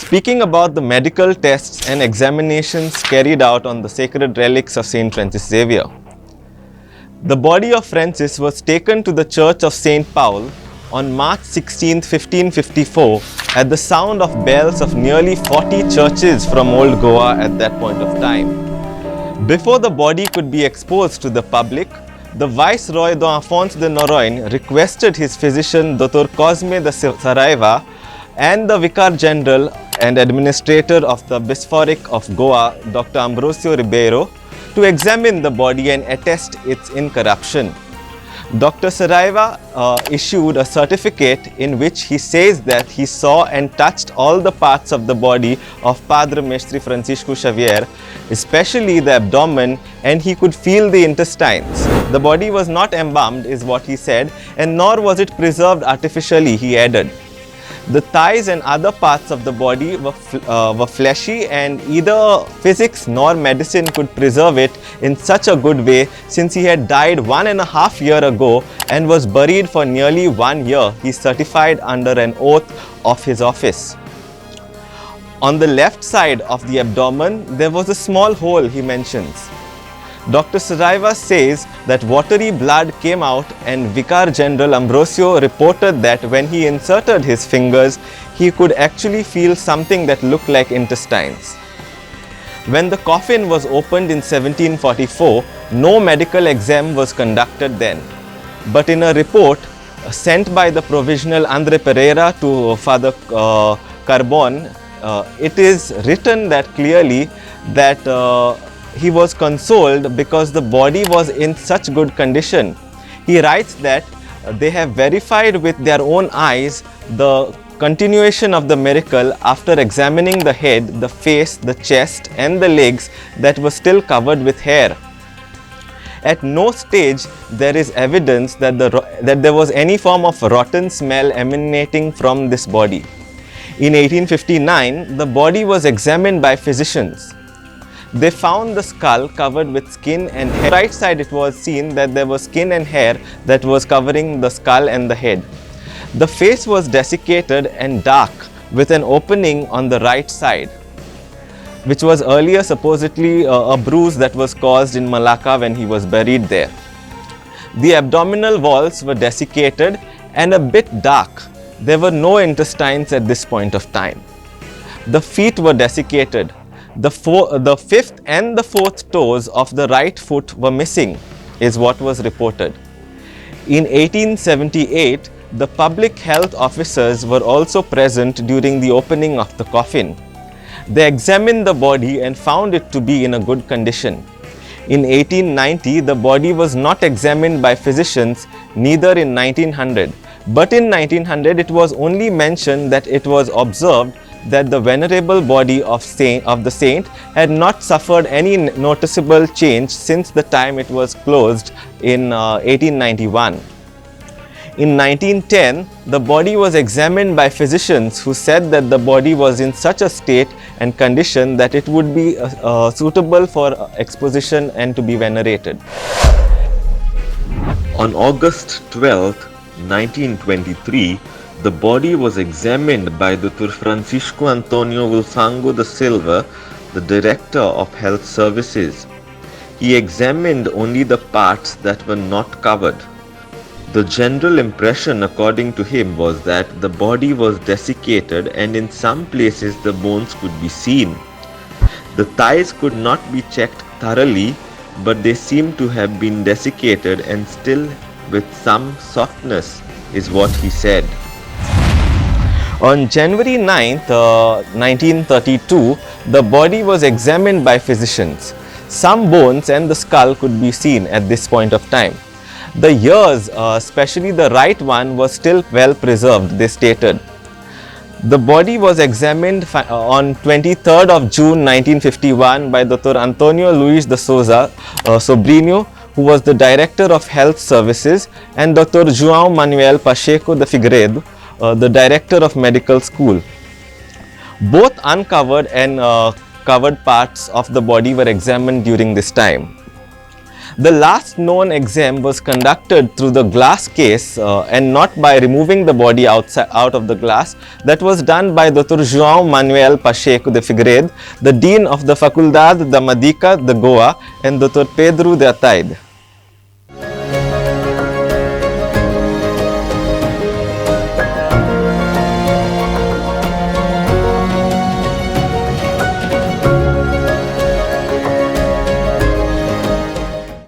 speaking about the medical tests and examinations carried out on the sacred relics of Saint Francis Xavier. The body of Francis was taken to the Church of St. Paul on March 16, 1554 at the sound of bells of nearly 40 churches from Old Goa at that point of time. Before the body could be exposed to the public, the Viceroy Don Afonso de Noronha requested his physician Dr. Cosme de Saraiva and the Vicar General and Administrator of the Bishopric of Goa, Dr. Ambrosio Ribeiro, to examine the body and attest its incorruption. Dr. Saraiva issued a certificate in which he says that he saw and touched all the parts of the body of Padre Mestre Francisco Xavier, especially the abdomen, and he could feel the intestines. The body was not embalmed, is what he said, and nor was it preserved artificially, he added. The thighs and other parts of the body were fleshy, and either physics nor medicine could preserve it in such a good way, since he had died 1.5 years ago and was buried for nearly 1 year, he certified under an oath of his office. On the left side of the abdomen, there was a small hole, he mentions. Dr. Saraiva says that watery blood came out, and Vicar General Ambrosio reported that when he inserted his fingers, he could actually feel something that looked like intestines. When the coffin was opened in 1744, no medical exam was conducted then. But in a report sent by the provisional Andre Pereira to Father Carbon, it is written that clearly that he was consoled because the body was in such good condition. He writes that they have verified with their own eyes the continuation of the miracle after examining the head, the face, the chest and the legs that were still covered with hair. At no stage there is evidence that there was any form of rotten smell emanating from this body. In 1859, the body was examined by physicians. They found the skull covered with skin and hair. On the right side it was seen that there was skin and hair that was covering the skull and the head. The face was desiccated and dark with an opening on the right side, which was earlier supposedly a bruise that was caused in Malacca when he was buried there. The abdominal walls were desiccated and a bit dark. There were no intestines at this point of time. The feet were desiccated. The fifth and the fourth toes of the right foot were missing, is what was reported. In 1878, the public health officers were also present during the opening of the coffin. They examined the body and found it to be in a good condition. In 1890, the body was not examined by physicians, neither in 1900. But in 1900, it was only mentioned that it was observed that the venerable body of the saint had not suffered any noticeable change since the time it was closed in 1891. In 1910, the body was examined by physicians who said that the body was in such a state and condition that it would be suitable for exposition and to be venerated. On August 12, 1923, the body was examined by Dr. Francisco Antonio Vulfango da Silva, the Director of Health Services. He examined only the parts that were not covered. The general impression, according to him, was that the body was desiccated and in some places the bones could be seen. The thighs could not be checked thoroughly, but they seemed to have been desiccated and still with some softness, is what he said. On January 9th, 1932, the body was examined by physicians. Some bones and the skull could be seen at this point of time. The ears, especially the right one, was still well preserved, they stated. The body was examined on 23rd of June 1951 by Dr. Antonio Luis de Souza Sobrinho, who was the Director of Health Services, and Dr. João Manuel Pacheco de Figueiredo, the Director of Medical School. Both uncovered and covered parts of the body were examined during this time. The last known exam was conducted through the glass case and not by removing the body out of the glass. That was done by Dr. João Manuel Pacheco de Figueiredo, the Dean of the Faculdade da Medica de Goa, and Dr. Pedro de Ataide.